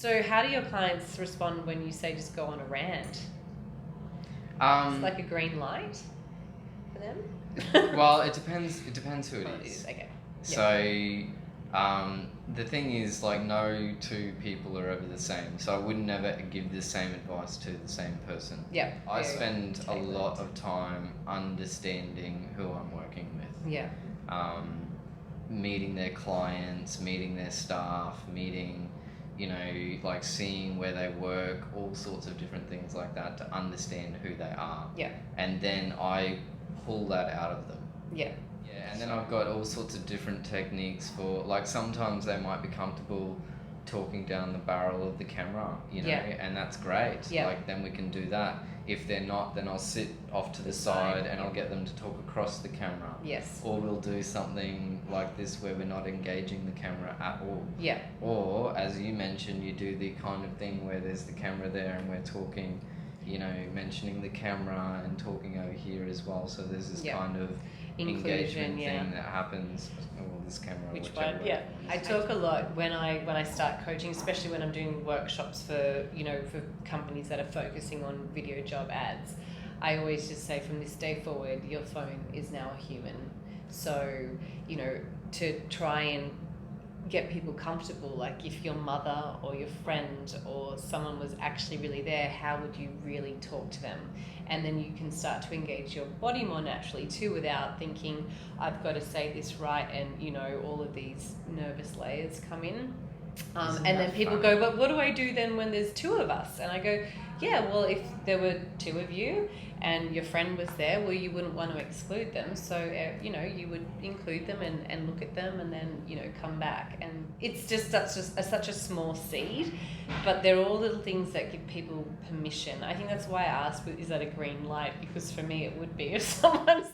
So how do your clients respond when you say just go on a rant? It's like a green light for them? Well, it depends who it is. Okay. So the thing is, like, no two people are ever the same, so I would never give the same advice to the same person. Yeah. I spend a lot of time understanding who I'm working with. Yeah. Meeting their clients, meeting their staff, meeting, like seeing where they work, all sorts of different things like that to understand who they are. Yeah. And then I pull that out of them. Yeah. Yeah, and then I've got all sorts of different techniques for, like, sometimes they might be comfortable talking down the barrel of the camera, and that's great. Yeah. Like, then we can do that. If they're not, then I'll sit off to the side and I'll get them to talk across the camera. Yes. Or we'll do something like this where we're not engaging the camera at all. Yeah. Or, as you mentioned, you do the kind of thing where there's the camera there and we're talking, mentioning the camera and talking over here as well. So there's this kind of engagement thing that happens. This camera. Which one? Yeah. I talk a lot when I start coaching, especially when I'm doing workshops for for companies that are focusing on video job ads. I always just say, from this day forward, your phone is now a human. So to try and get people comfortable, like if your mother or your friend or someone was actually really there, how would you really talk to them? And then you can start to engage your body more naturally too, without thinking, I've got to say this right, and all of these nervous layers come in. And then people go, but what do I do then when there's two of us? And I go, yeah, well, if there were two of you and your friend was there, well, you wouldn't want to exclude them. So, you would include them and look at them and then, come back. And it's just such a small seed, but they're all little things that give people permission. I think that's why I asked, is that a green light? Because for me, it would be if someone